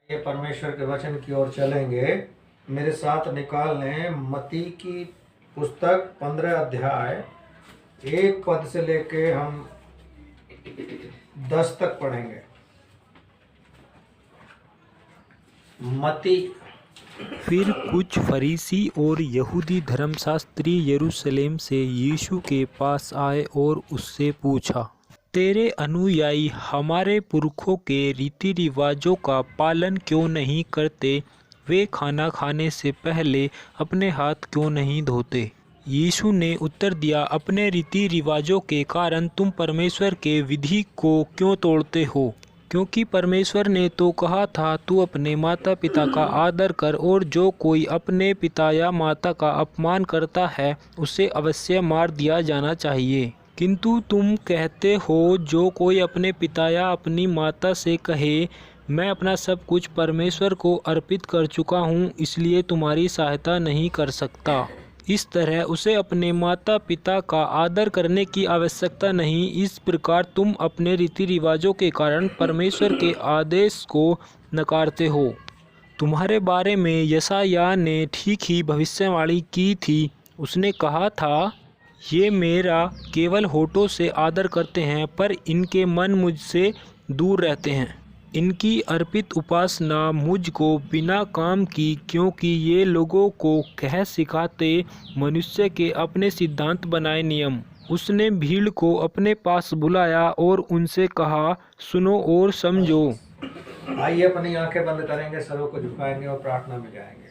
ये परमेश्वर के वचन की ओर चलेंगे। मेरे साथ निकाल लें मत्ती की पुस्तक 15 अध्याय 1 पद से लेके हम 10 तक पढ़ेंगे। मत्ती। फिर कुछ फरीसी और यहूदी धर्मशास्त्री यरूशलेम से यीशु के पास आए और उससे पूछा, तेरे अनुयायी हमारे पुरखों के रीति रिवाजों का पालन क्यों नहीं करते? वे खाना खाने से पहले अपने हाथ क्यों नहीं धोते? यीशु ने उत्तर दिया, अपने रीति रिवाजों के कारण तुम परमेश्वर के विधि को क्यों तोड़ते हो? क्योंकि परमेश्वर ने तो कहा था, तू अपने माता पिता का आदर कर, और जो कोई अपने पिता या माता का अपमान करता है उसे अवश्य मार दिया जाना चाहिए। किंतु तुम कहते हो, जो कोई अपने पिता या अपनी माता से कहे, मैं अपना सब कुछ परमेश्वर को अर्पित कर चुका हूँ, इसलिए तुम्हारी सहायता नहीं कर सकता। इस तरह उसे अपने माता पिता का आदर करने की आवश्यकता नहीं। इस प्रकार तुम अपने रीति रिवाजों के कारण परमेश्वर के आदेश को नकारते हो। तुम्हारे बारे में यशायाह ने ठीक ही भविष्यवाणी की थी। उसने कहा था, ये मेरा केवल होठों से आदर करते हैं, पर इनके मन मुझसे दूर रहते हैं। इनकी अर्पित उपासना मुझको बिना काम की, क्योंकि ये लोगों को कह सिखाते मनुष्य के अपने सिद्धांत बनाए नियम। उसने भीड़ को अपने पास बुलाया और उनसे कहा, सुनो और समझो। आइए अपनी आंखें बंद करेंगे, सरों को झुकाएंगे और प्रार्थना में जाएंगे।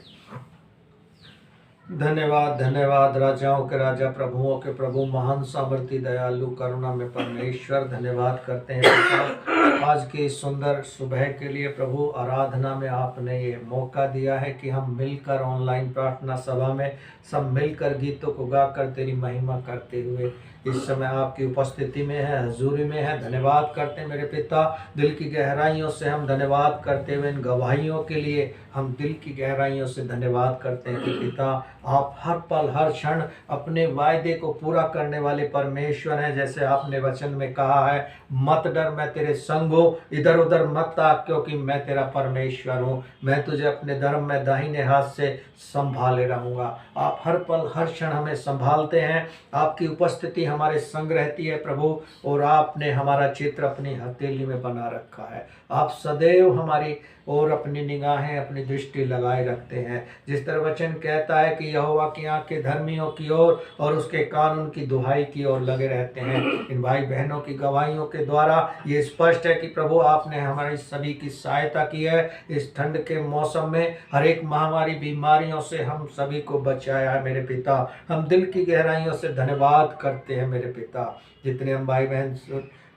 धन्यवाद धन्यवाद, राजाओं के राजा, प्रभुओं के प्रभु, महान सामर्थी दयालु करुणा में परमेश्वर, धन्यवाद करते हैं पिता आज की सुंदर सुबह के लिए। प्रभु आराधना में आपने ये मौका दिया है कि हम मिलकर ऑनलाइन प्रार्थना सभा में सब मिलकर गीतों को गाकर तेरी महिमा करते हुए इस समय आपकी उपस्थिति में है, हजूरी में है। धन्यवाद करते हैं मेरे पिता, दिल की गहराइयों से हम धन्यवाद करते हुए इन गवाहियों के लिए हम दिल की गहराइयों से धन्यवाद करते हैं कि पिता आप हर पल हर क्षण अपने वायदे को पूरा करने वाले परमेश्वर हैं। जैसे आपने वचन में कहा है, मत डर, मैं तेरे संग हूँ, इधर उधर मत ताक, क्योंकि मैं तेरा परमेश्वर हूँ। मैं तुझे अपने धर्म में दाहिने हाथ से संभाले रहूँगा। आप हर पल हर क्षण हमें संभालते हैं। आपकी उपस्थिति हमारे संग रहती है प्रभु, और आपने हमारा चित्र अपनी हथेली में बना रखा है। आप सदैव हमारी और अपनी निगाहें अपनी दृष्टि लगाए रखते हैं। जिस तरह वचन कहता है कि यहोवा की आंखें धर्मियों की ओर और उसके कान उनकी दुहाई की ओर लगे रहते हैं। इन भाई बहनों की गवाहियों के द्वारा ये स्पष्ट है कि प्रभु आपने हमारी सभी की सहायता की है। इस ठंड के मौसम में हर एक महामारी बीमारियों से हम सभी को बचाया है मेरे पिता। हम दिल की गहराइयों से धन्यवाद करते हैं मेरे पिता। जितने हम भाई बहन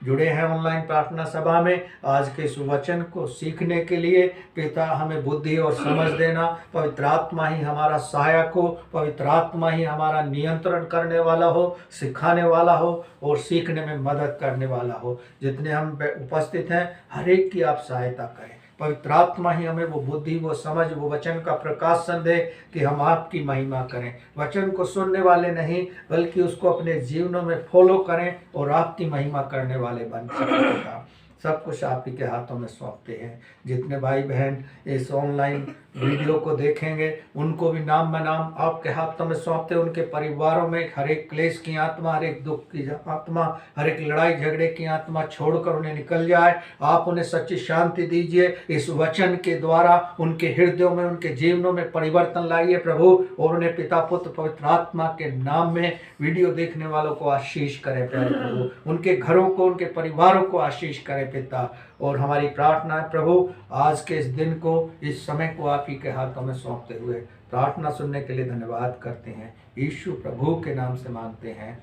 जुड़े हैं ऑनलाइन प्रार्थना सभा में, आज के इस वचन को सीखने के लिए पिता हमें बुद्धि और समझ देना। पवित्र आत्मा ही हमारा सहायक हो, पवित्र आत्मा ही हमारा नियंत्रण करने वाला हो, सिखाने वाला हो और सीखने में मदद करने वाला हो। जितने हम उपस्थित हैं हर एक की आप सहायता करें। पवित्र आत्मा ही हमें वो बुद्धि, वो समझ, वो वचन का प्रकाशन दे कि हम आपकी महिमा करें। वचन को सुनने वाले नहीं, बल्कि उसको अपने जीवनों में फॉलो करें और आपकी महिमा करने वाले बन सकें। सब कुछ आप ही के हाथों में सौंपते हैं। जितने भाई बहन इस ऑनलाइन वीडियो को देखेंगे उनको भी नाम ब नाम आपके हाथों में सौंपते हैं। उनके परिवारों में हर एक क्लेश की आत्मा, हर एक दुख की आत्मा, हर एक लड़ाई झगड़े की आत्मा छोड़कर उन्हें निकल जाए। आप उन्हें सच्ची शांति दीजिए। इस वचन के द्वारा उनके हृदयों में, उनके जीवनों में परिवर्तन लाइए प्रभु, और उन्हें पिता पुत्र पवित्र आत्मा के नाम में वीडियो देखने वालों को आशीष करें प्यारे प्रभु। उनके घरों को, उनके परिवारों को आशीष करें पिता। और हमारी प्रार्थना है प्रभु, आज के इस दिन को, इस समय को आप ही के हाथों में सौंपते हुए प्रार्थना सुनने के लिए धन्यवाद करते हैं। यीशु प्रभु के नाम से मांगते हैं,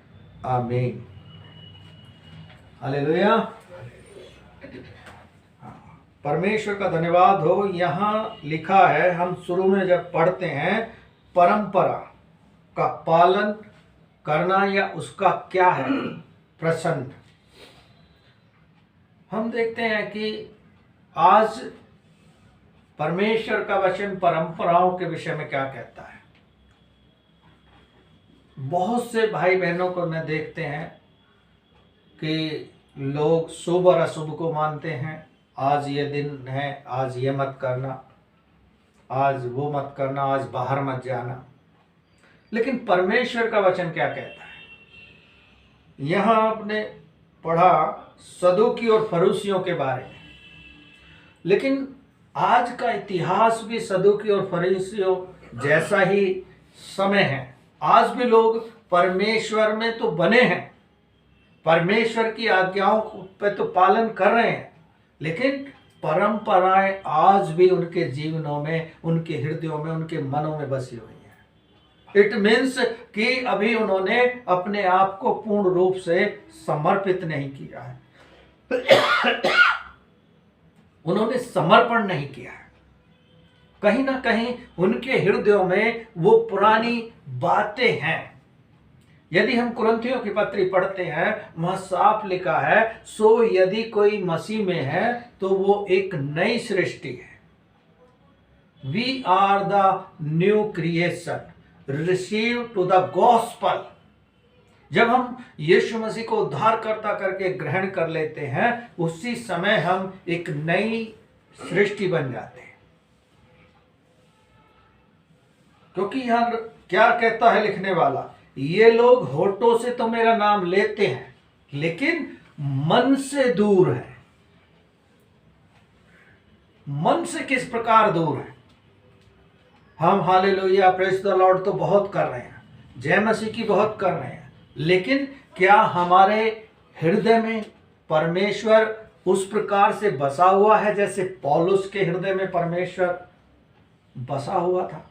आमीन। हालेलुया। परमेश्वर का धन्यवाद हो। यहाँ लिखा है, हम शुरू में जब पढ़ते हैं, परंपरा का पालन करना या उसका क्या है प्रसन्न। हम देखते हैं कि आज परमेश्वर का वचन परंपराओं के विषय में क्या कहता है। बहुत से भाई बहनों को मैं देखते हैं कि लोग शुभ और अशुभ को मानते हैं, आज ये दिन है, आज ये मत करना, आज वो मत करना, आज बाहर मत जाना। लेकिन परमेश्वर का वचन क्या कहता है? यहां आपने पढ़ा सदूकी और फरीसियों के बारे में, लेकिन आज का इतिहास भी सदूकी और फरीसियों जैसा ही समय है। आज भी लोग परमेश्वर में तो बने हैं, परमेश्वर की आज्ञाओं पे तो पालन कर रहे हैं, लेकिन परंपराएं आज भी उनके जीवनों में, उनके हृदयों में, उनके मनों में बसी हुई हैं। इट मीन्स कि अभी उन्होंने अपने आप को पूर्ण रूप से समर्पित नहीं किया है, उन्होंने समर्पण नहीं किया है। कहीं ना कहीं उनके हृदयों में वो पुरानी बातें हैं। यदि हम कुरिन्थियों की पत्री पढ़ते हैं, वहां साफ लिखा है, सो यदि कोई मसीह में है तो वो एक नई सृष्टि है। We are the new creation receive to the gospel. जब हम यीशु मसीह को उद्धारकर्ता करके ग्रहण कर लेते हैं, उसी समय हम एक नई सृष्टि बन जाते हैं। क्योंकि यहां क्या कहता है लिखने वाला, ये लोग होठों से तो मेरा नाम लेते हैं, लेकिन मन से दूर है। मन से किस प्रकार दूर है? हम हालेलुया प्रेज द लॉर्ड तो बहुत कर रहे हैं, जय मसीह की बहुत कर रहे हैं, लेकिन क्या हमारे हृदय में परमेश्वर उस प्रकार से बसा हुआ है जैसे पौलुस के हृदय में परमेश्वर बसा हुआ था?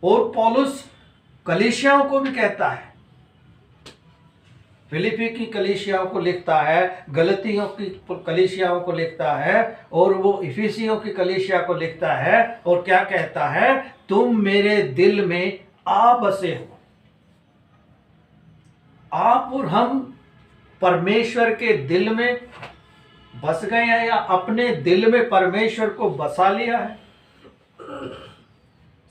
और पौलुस कलीसियाओं को भी कहता है, फिलिपी की कलीसियाओं को लिखता है, गलतियों की कलीसियाओं को लिखता है, और वो इफिसियों की कलीसिया को लिखता है, और क्या कहता है? तुम मेरे दिल में आ बसे हो। आप और हम परमेश्वर के दिल में बस गए हैं, या अपने दिल में परमेश्वर को बसा लिया है?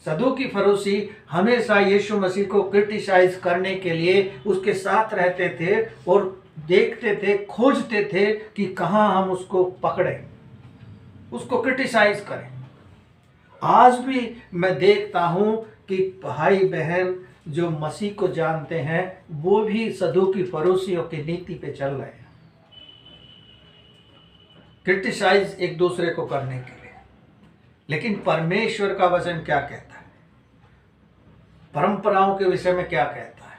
सदूकी फरीसी हमेशा यीशु मसीह को क्रिटिसाइज करने के लिए उसके साथ रहते थे और देखते थे, खोजते थे कि कहां हम उसको पकड़ें, उसको क्रिटिसाइज करें। आज भी मैं देखता हूं कि भाई बहन जो मसीह को जानते हैं वो भी सदूकी फरीसियों की नीति पे चल रहे हैं, क्रिटिसाइज एक दूसरे को करने के लिए। लेकिन परमेश्वर का वचन क्या कहता है? परंपराओं के विषय में क्या कहता है?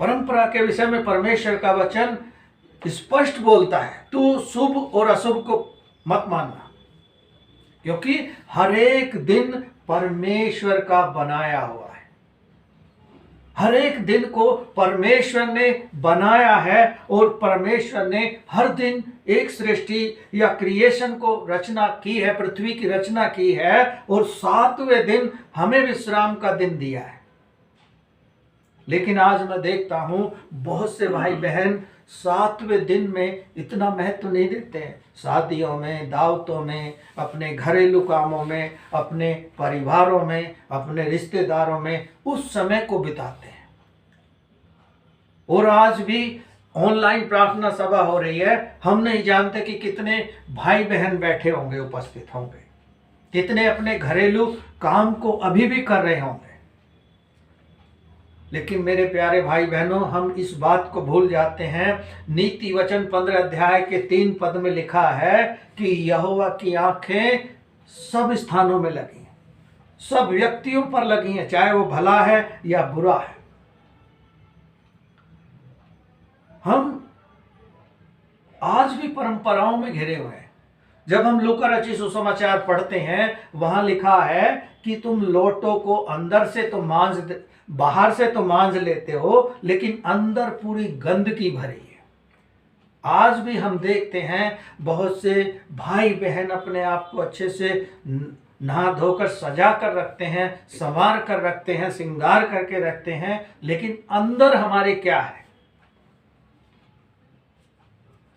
परंपरा के विषय में परमेश्वर का वचन स्पष्ट बोलता है, तू शुभ और अशुभ को मत मानना, क्योंकि हर एक दिन परमेश्वर का बनाया हुआ है। हर एक दिन को परमेश्वर ने बनाया है, और परमेश्वर ने हर दिन एक सृष्टि या क्रिएशन को रचना की है, पृथ्वी की रचना की है, और 7वें दिन हमें विश्राम का दिन दिया है। लेकिन आज मैं देखता हूं बहुत से भाई बहन 7वें दिन में इतना महत्व नहीं देते हैं। शादियों में, दावतों में, अपने घरेलू कामों में, अपने परिवारों में, अपने रिश्तेदारों में उस समय को बिताते हैं। और आज भी ऑनलाइन प्रार्थना सभा हो रही है, हम नहीं जानते कि कितने भाई बहन बैठे होंगे, उपस्थित होंगे, कितने अपने घरेलू काम को अभी भी कर रहे होंगे। लेकिन मेरे प्यारे भाई बहनों, हम इस बात को भूल जाते हैं। नीति वचन 15 अध्याय के 3 पद में लिखा है कि यहोवा की आंखें सब स्थानों में लगी हैं, सब व्यक्तियों पर लगी हैं, चाहे वो भला है या बुरा है। हम आज भी परंपराओं में घिरे हुए हैं। जब हम लूका रचित सुसमाचार पढ़ते हैं, वहां लिखा है कि तुम लोटों को अंदर से तो बाहर से तो मांज लेते हो, लेकिन अंदर पूरी गंदगी भरी है। आज भी हम देखते हैं बहुत से भाई बहन अपने आप को अच्छे से नहा धोकर सजा कर रखते हैं, संवार कर रखते हैं, श्रृंगार करके रखते हैं, लेकिन अंदर हमारे क्या है?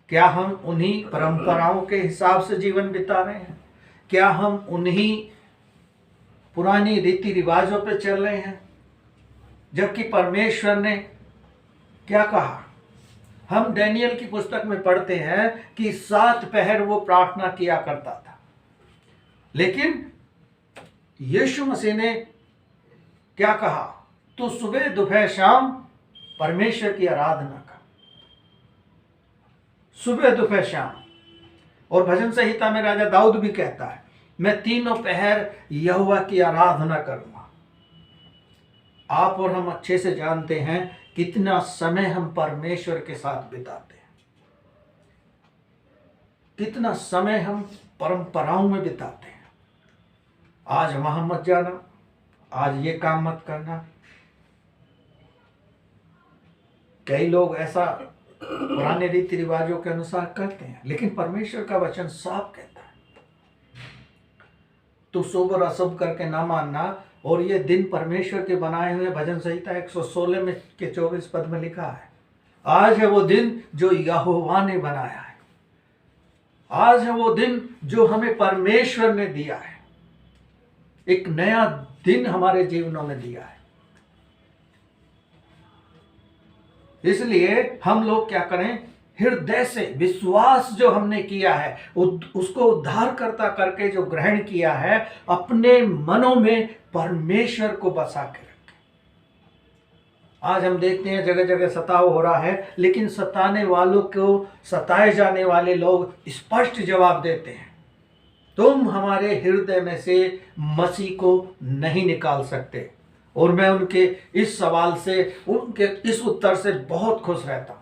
क्या हम उन्हीं परंपराओं के हिसाब से जीवन बिता रहे हैं? क्या हम उन्हीं पुरानी रीति रिवाजों पे चल रहे हैं? जबकि परमेश्वर ने क्या कहा? हम डैनियल की पुस्तक में पढ़ते हैं कि 7 पहर वो प्रार्थना किया करता था, लेकिन यीशु मसीह ने क्या कहा? तो सुबह दोपहर शाम परमेश्वर की आराधना कर, सुबह दोपहर शाम। और भजन संहिता में राजा दाऊद भी कहता है, मैं तीनों पहर यहोवा की आराधना करूंगा। आप और हम अच्छे से जानते हैं कितना समय हम परमेश्वर के साथ बिताते हैं, कितना समय हम परंपराओं में बिताते हैं। आज वहां मत जाना, आज ये काम मत करना। कई लोग ऐसा पुराने रीति रिवाजों के अनुसार करते हैं, लेकिन परमेश्वर का वचन साफ कहता है तो शुभ और अशुभ करके ना मानना। और ये दिन परमेश्वर के बनाए हुए, भजन संहिता 116 में के 24 पद में लिखा है, आज है वो दिन जो यहोवा ने बनाया है, आज है वो दिन जो हमें परमेश्वर ने दिया है, एक नया दिन हमारे जीवनों में दिया है। इसलिए हम लोग क्या करें? हृदय से विश्वास जो हमने किया है उसको उद्धारकर्ता करके जो ग्रहण किया है, अपने मनों में परमेश्वर को बसा के रखें। आज हम देखते हैं जगह जगह सताव हो रहा है, लेकिन सताने वालों को, सताए जाने वाले लोग स्पष्ट जवाब देते हैं, तुम हमारे हृदय में से मसीह को नहीं निकाल सकते। और मैं उनके इस सवाल से, उनके इस उत्तर से बहुत खुश रहता हूं।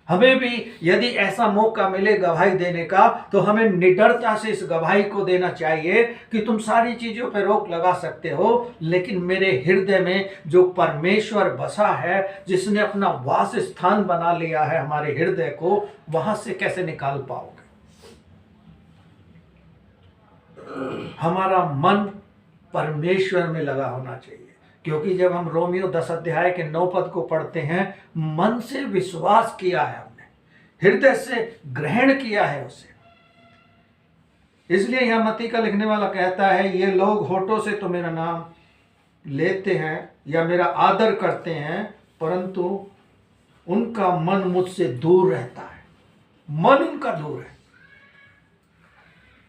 हमें भी यदि ऐसा मौका मिले गवाही देने का, तो हमें निडरता से इस गवाही को देना चाहिए कि तुम सारी चीजों पर रोक लगा सकते हो, लेकिन मेरे हृदय में जो परमेश्वर बसा है, जिसने अपना वास स्थान बना लिया है हमारे हृदय को, वहां से कैसे निकाल पाओगे? हमारा मन परमेश्वर में लगा होना चाहिए, क्योंकि जब हम रोमियो 10 अध्याय के 9 पद को पढ़ते हैं, मन से विश्वास किया है हमने, हृदय से ग्रहण किया है उसे। इसलिए यह मत्ती का लिखने वाला कहता है, ये लोग होठों से तो मेरा नाम लेते हैं या मेरा आदर करते हैं, परंतु उनका मन मुझसे दूर रहता है। मन उनका दूर है।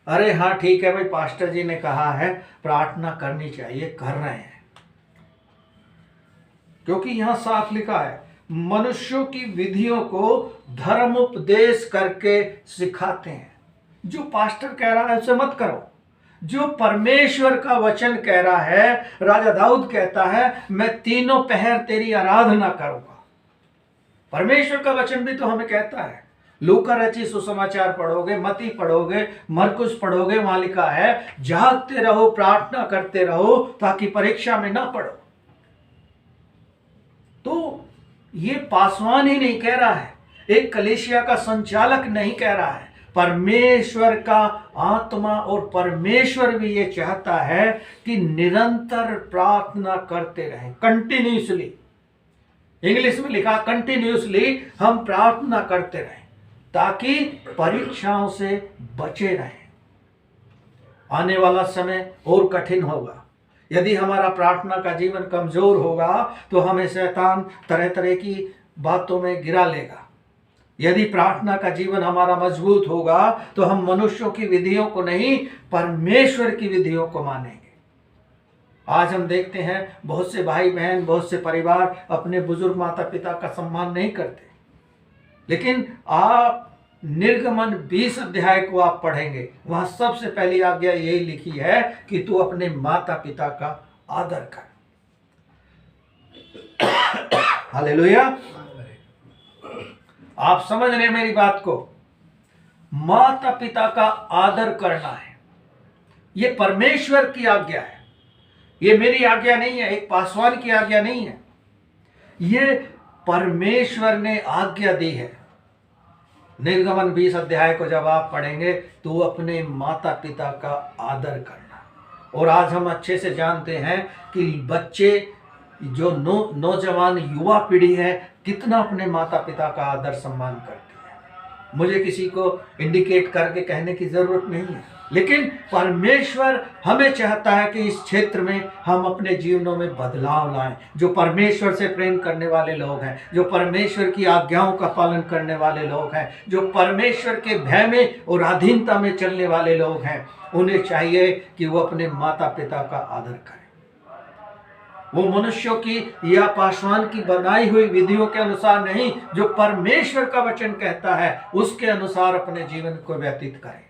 अरे हाँ ठीक है भाई, पास्टर जी ने कहा है प्रार्थना करनी चाहिए, कर रहे हैं, क्योंकि यहां साफ लिखा है, मनुष्यों की विधियों को धर्म उपदेश करके सिखाते हैं। जो पास्टर कह रहा है उसे मत करो, जो परमेश्वर का वचन कह रहा है। राजा दाऊद कहता है, मैं तीनों पहर तेरी आराधना करूंगा। परमेश्वर का वचन भी तो हमें कहता है। लूका रचित सुसमाचार पढ़ोगे, मती पढ़ोगे, मरकुस पढ़ोगे, वहां लिखा है, जागते रहो, प्रार्थना करते रहो, ताकि परीक्षा में ना पड़ो। तो ये पासवान ही नहीं कह रहा है, एक कलीसिया का संचालक नहीं कह रहा है, परमेश्वर का आत्मा। और परमेश्वर भी ये चाहता है कि निरंतर प्रार्थना करते रहें, कंटिन्यूसली। इंग्लिश में लिखा कंटिन्यूसली हम प्रार्थना करते रहें, ताकि परीक्षाओं से बचे रहें। आने वाला समय और कठिन होगा। यदि हमारा प्रार्थना का जीवन कमजोर होगा तो हमें शैतान तरह तरह की बातों में गिरा लेगा। यदि प्रार्थना का जीवन हमारा मजबूत होगा तो हम मनुष्यों की विधियों को नहीं, परमेश्वर की विधियों को मानेंगे। आज हम देखते हैं बहुत से भाई बहन, बहुत से परिवार अपने बुजुर्ग माता पिता का सम्मान नहीं करते, लेकिन आप निर्गमन 20 अध्याय को आप पढ़ेंगे, वहां सबसे पहली आज्ञा यही लिखी है कि तू अपने माता पिता का आदर कर। हालेलुया। आप समझ रहे हैं मेरी बात को? माता पिता का आदर करना है, ये परमेश्वर की आज्ञा है, ये मेरी आज्ञा नहीं है, एक पासवान की आज्ञा नहीं है, ये परमेश्वर ने आज्ञा दी है। निर्गमन 20 अध्याय को जब आप पढ़ेंगे तो अपने माता पिता का आदर करना। और आज हम अच्छे से जानते हैं कि बच्चे, जो नौजवान युवा पीढ़ी है, कितना अपने माता पिता का आदर सम्मान करती है। मुझे किसी को इंडिकेट करके कहने की जरूरत नहीं है, लेकिन परमेश्वर हमें चाहता है कि इस क्षेत्र में हम अपने जीवनों में बदलाव लाएं। जो परमेश्वर से प्रेम करने वाले लोग हैं, जो परमेश्वर की आज्ञाओं का पालन करने वाले लोग हैं, जो परमेश्वर के भय में और अधीनता में चलने वाले लोग हैं, उन्हें चाहिए कि वो अपने माता पिता का आदर करें। वो मनुष्यों की या पासवान की बनाई हुई विधियों के अनुसार नहीं, जो परमेश्वर का वचन कहता है उसके अनुसार अपने जीवन को व्यतीत करें,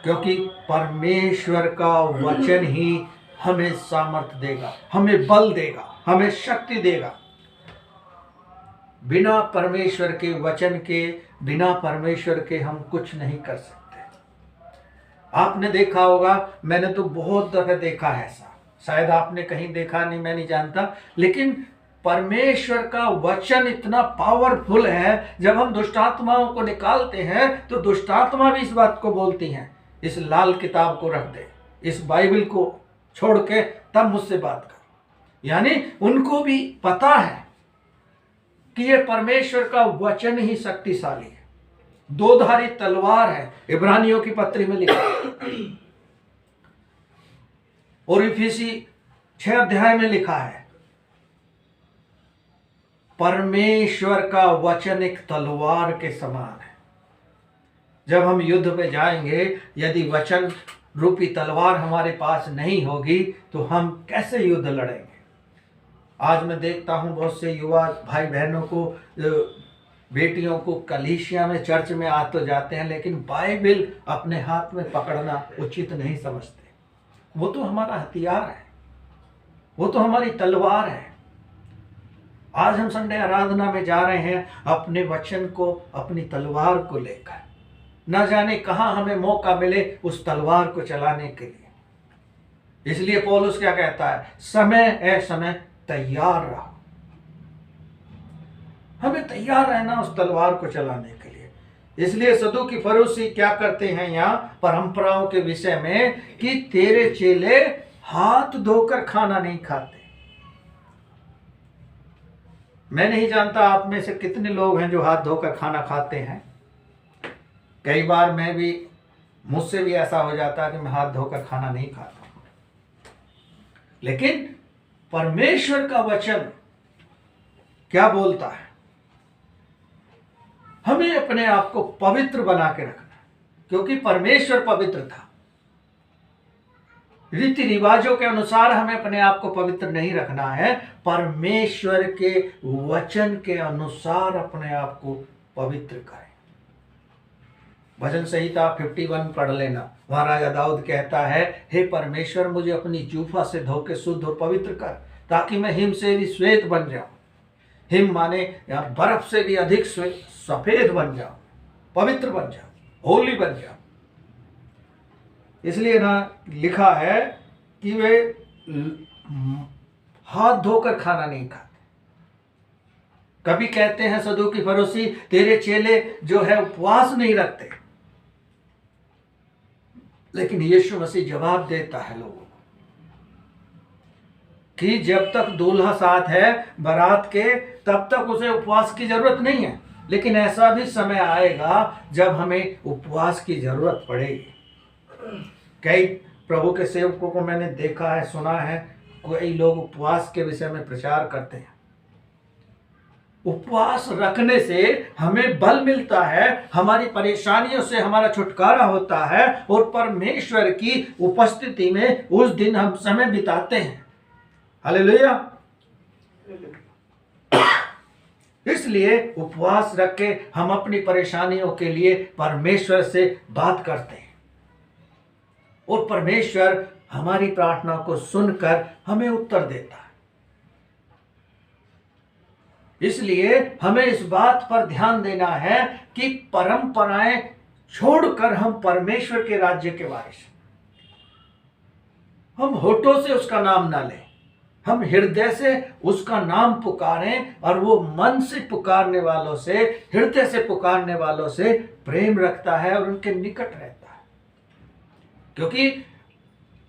क्योंकि परमेश्वर का वचन ही हमें सामर्थ्य देगा, हमें बल देगा, हमें शक्ति देगा। बिना परमेश्वर के वचन के, बिना परमेश्वर के हम कुछ नहीं कर सकते। आपने देखा होगा, मैंने तो बहुत दफे देखा है ऐसा, शायद आपने कहीं देखा नहीं, मैं नहीं जानता, लेकिन परमेश्वर का वचन इतना पावरफुल है, जब हम दुष्टात्माओं को निकालते हैं तो दुष्टात्मा भी इस बात को बोलती हैं, इस लाल किताब को रख दे, इस बाइबल को छोड़ के तब मुझसे बात कर। यानी उनको भी पता है कि ये परमेश्वर का वचन ही शक्तिशाली है, दोधारी तलवार है, इब्रानियों की पत्री में लिखा है, और इफिसी 6 अध्याय में लिखा है, परमेश्वर का वचन एक तलवार के समान है। जब हम युद्ध में जाएंगे, यदि वचन रूपी तलवार हमारे पास नहीं होगी तो हम कैसे युद्ध लड़ेंगे। आज मैं देखता हूं बहुत से युवा भाई बहनों को, बेटियों को कलीसिया में, चर्च में आ तो जाते हैं, लेकिन बाइबल अपने हाथ में पकड़ना उचित नहीं समझते। वो तो हमारा हथियार है, वो तो हमारी तलवार है। आज हम संडे आराधना में जा रहे हैं अपने वचन को, अपनी तलवार को लेकर, न जाने कहां हमें मौका मिले उस तलवार को चलाने के लिए। इसलिए पौलुस क्या कहता है, समय समय तैयार रहो। हमें तैयार रहना उस तलवार को चलाने के लिए। इसलिए सदूकी फरीसी क्या करते हैं यहाँ परंपराओं के विषय में, कि तेरे चेले हाथ धोकर खाना नहीं खाते। मैं नहीं जानता आप में से कितने लोग हैं जो हाथ धोकर खाना खाते हैं। कई बार मैं भी, मुझसे भी ऐसा हो जाता है कि मैं हाथ धोकर खाना नहीं खाता, लेकिन परमेश्वर का वचन क्या बोलता है, हमें अपने आप को पवित्र बना के रखना, क्योंकि परमेश्वर पवित्र था। रीति रिवाजों के अनुसार हमें अपने आप को पवित्र नहीं रखना है, परमेश्वर के वचन के अनुसार अपने आप को पवित्र करें। भजन संहिता 51 पढ़ लेना, वहां राजा दाऊद कहता है, हे परमेश्वर मुझे अपनी जूफा से धो के शुद्ध और पवित्र कर, ताकि मैं हिम से भी श्वेत बन जाऊं। हिम माने या बर्फ से भी अधिक सफेद बन जाऊं, पवित्र बन जाऊं, होली बन जाऊं। इसलिए ना लिखा है कि वे हाथ धोकर खाना नहीं खाते। कभी कहते हैं सदूकी फरीसी, तेरे चेले जो है उपवास नहीं रखते, लेकिन यीशु मसीह जवाब देता है लोगों को कि जब तक दूल्हा साथ है बारात के, तब तक उसे उपवास की जरूरत नहीं है, लेकिन ऐसा भी समय आएगा जब हमें उपवास की जरूरत पड़ेगी। कई प्रभु के सेवकों को मैंने देखा है, सुना है, कई लोग उपवास के विषय में प्रचार करते हैं। उपवास रखने से हमें बल मिलता है, हमारी परेशानियों से हमारा छुटकारा होता है, और परमेश्वर की उपस्थिति में उस दिन हम समय बिताते हैं। हालेलुया। इसलिए उपवास रख के हम अपनी परेशानियों के लिए परमेश्वर से बात करते हैं, और परमेश्वर हमारी प्रार्थना को सुनकर हमें उत्तर देता है। इसलिए हमें इस बात पर ध्यान देना है कि परंपराएं छोड़कर हम परमेश्वर के राज्य के वारिस। हम होठों से उसका नाम ना लें, हम हृदय से उसका नाम पुकारें, और वो मन से पुकारने वालों से, हृदय से पुकारने वालों से प्रेम रखता है और उनके निकट रहता है। क्योंकि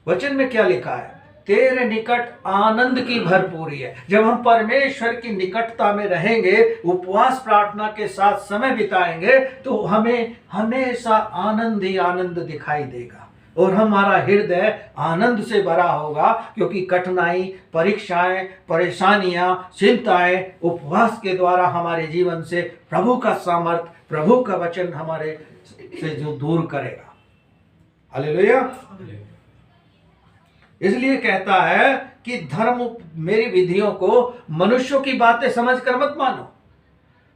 वचन में क्या लिखा है, तेरे निकट आनंद की भरपूरी है। जब हम परमेश्वर की निकटता में रहेंगे, उपवास प्रार्थना के साथ समय बिताएंगे, तो हमें हमेशा आनंद ही आनंद दिखाई देगा और हमारा हृदय आनंद से भरा होगा, क्योंकि कठिनाई, परीक्षाएं, परेशानियां, चिंताएं उपवास के द्वारा हमारे जीवन से प्रभु का सामर्थ, प्रभु का वचन हमारे से जो दूर करेगा। हालेलुया। इसलिए कहता है कि धर्म मेरी विधियों को मनुष्यों की बातें समझकर मत मानो।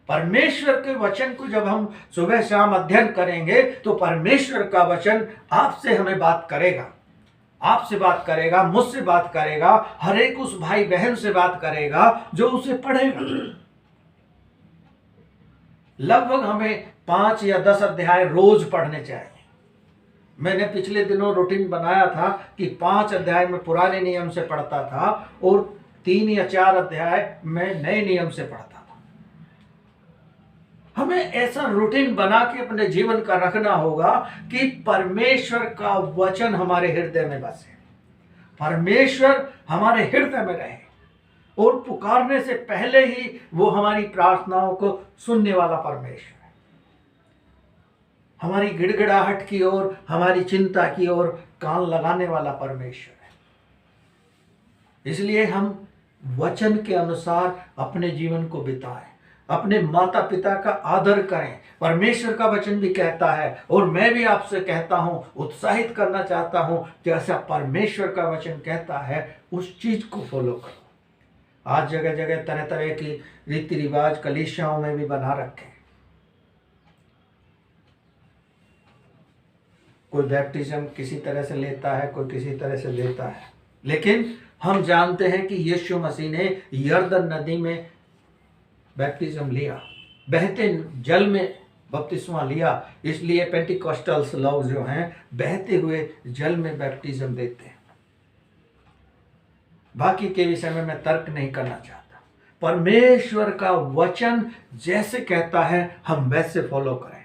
परमेश्वर के वचन को जब हम सुबह शाम अध्ययन करेंगे, तो परमेश्वर का वचन आपसे हमें बात करेगा, आपसे बात करेगा, मुझसे बात करेगा, हर एक उस भाई बहन से बात करेगा जो उसे पढ़ेगा। लगभग हमें 5 या 10 अध्याय रोज पढ़ने चाहिए। मैंने पिछले दिनों रूटीन बनाया था कि 5 अध्याय में पुराने नियम से पढ़ता था और 3 या 4 अध्याय में नए नियम से पढ़ता था। हमें ऐसा रूटीन बना के अपने जीवन का रखना होगा कि परमेश्वर का वचन हमारे हृदय में बसे, परमेश्वर हमारे हृदय में रहे और पुकारने से पहले ही वो हमारी प्रार्थनाओं को सुनने वाला परमेश्वर है। हमारी गिड़गिड़ाहट की ओर, हमारी चिंता की ओर कान लगाने वाला परमेश्वर है। इसलिए हम वचन के अनुसार अपने जीवन को बिताएं, अपने माता पिता का आदर करें। परमेश्वर का वचन भी कहता है, और मैं भी आपसे कहता हूं, उत्साहित करना चाहता हूं, जैसा परमेश्वर का वचन कहता है उस चीज को फॉलो करो। आज जगह जगह तरह तरह की रीति रिवाज कलीसियाओं में भी बना रखे। कोई बैप्टिज्म किसी तरह से लेता है, कोई किसी तरह से लेता है, लेकिन हम जानते हैं कि यीशु मसीह ने यरदन नदी में बैप्टिज्म लिया, बहते जल में बपतिस्मा लिया। इसलिए पेंटिकॉस्टल्स लोग जो हैं बहते हुए जल में बैप्टिज्म देते हैं। बाकी के विषय में मैं तर्क नहीं करना चाहता। परमेश्वर का वचन जैसे कहता है हम वैसे फॉलो करें।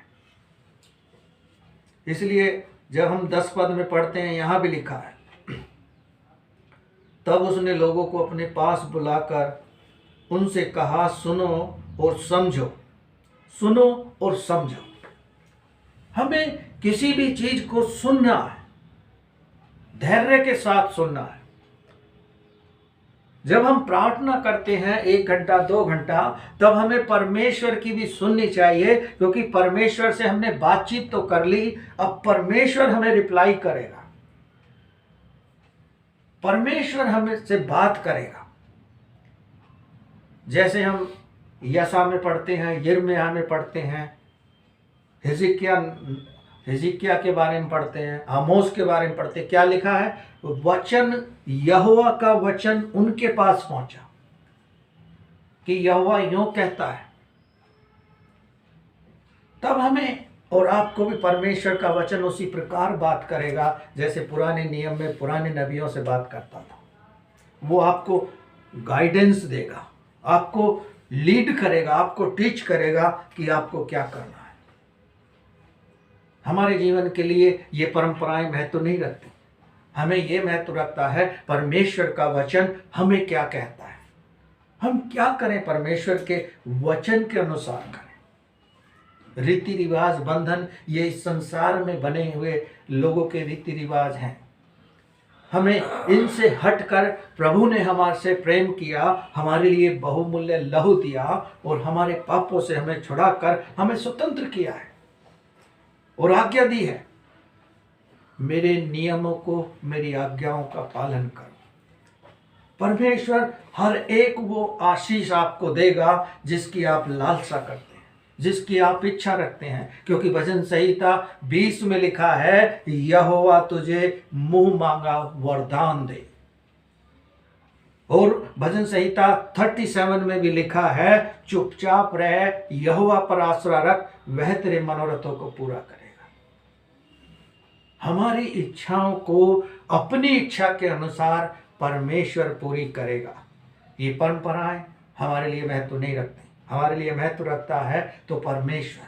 इसलिए जब हम 10 पद में पढ़ते हैं, यहां भी लिखा है, तब उसने लोगों को अपने पास बुलाकर उनसे कहा, सुनो और समझो, सुनो और समझो। हमें किसी भी चीज को सुनना है, धैर्य के साथ सुनना है। जब हम प्रार्थना करते हैं 1 घंटा 2 घंटा, तब हमें परमेश्वर की भी सुननी चाहिए, क्योंकि परमेश्वर से हमने बातचीत तो कर ली, अब परमेश्वर हमें रिप्लाई करेगा, परमेश्वर हमें से बात करेगा। जैसे हम यशा में पढ़ते हैं, यिर्मयाह में पढ़ते हैं, हिजकिय्याह के बारे में पढ़ते हैं, आमोस के बारे में पढ़ते हैं। क्या लिखा है? वचन, यहोवा का वचन उनके पास पहुंचा कि यहोवा यूं कहता है। तब हमें और आपको भी परमेश्वर का वचन उसी प्रकार बात करेगा जैसे पुराने नियम में पुराने नबियों से बात करता था। वो आपको गाइडेंस देगा, आपको लीड करेगा, आपको टीच करेगा कि आपको क्या करना है। हमारे जीवन के लिए ये परंपराएं महत्व नहीं रखती, हमें ये महत्व रखता है परमेश्वर का वचन हमें क्या कहता है, हम क्या करें, परमेश्वर के वचन के अनुसार करें। रीति रिवाज, बंधन, ये इस संसार में बने हुए लोगों के रीति रिवाज हैं। हमें इनसे हटकर प्रभु ने हमारे से प्रेम किया, हमारे लिए बहुमूल्य लहू दिया और हमारे पापों से हमें छुड़ाकर हमें स्वतंत्र किया है और आज्ञा दी है, मेरे नियमों को, मेरी आज्ञाओं का पालन करो। परमेश्वर हर एक वो आशीष आपको देगा जिसकी आप लालसा करते हैं, जिसकी आप इच्छा रखते हैं, क्योंकि भजन संहिता 20 में लिखा है, यहोवा तुझे मुंह मांगा वरदान दे। और भजन संहिता 37 में भी लिखा है, चुपचाप रह, यहोवा पर आसरा रख, वह तेरे मनोरथों को पूरा करेगा। हमारी इच्छाओं को अपनी इच्छा के अनुसार परमेश्वर पूरी करेगा। ये परंपराएं हमारे लिए महत्व नहीं रखती, हमारे लिए महत्व रखता है तो परमेश्वर,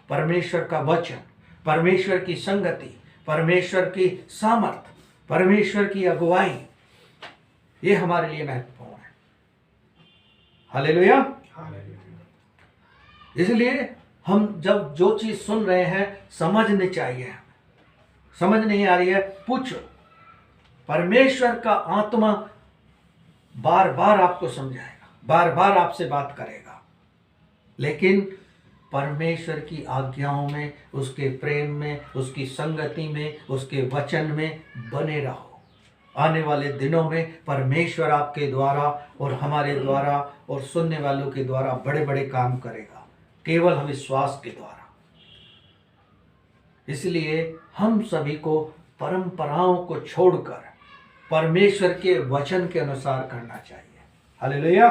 परमेश्वर का वचन, परमेश्वर की संगति, परमेश्वर की सामर्थ, परमेश्वर की अगुवाई, ये हमारे लिए महत्वपूर्ण है। हालेलुया। इसलिए हम जब जो चीज सुन रहे हैं समझनी चाहिए। समझ नहीं आ रही है, पूछो। परमेश्वर का आत्मा बार बार आपको समझाएगा, बार बार आपसे बात करेगा, लेकिन परमेश्वर की आज्ञाओं में, उसके प्रेम में, उसकी संगति में, उसके वचन में बने रहो। आने वाले दिनों में परमेश्वर आपके द्वारा और हमारे द्वारा और सुनने वालों के द्वारा बड़े बड़े काम करेगा, केवल हम विश्वास के द्वारा। इसलिए हम सभी को परंपराओं को छोड़कर परमेश्वर के वचन के अनुसार करना चाहिए। हालेलुया।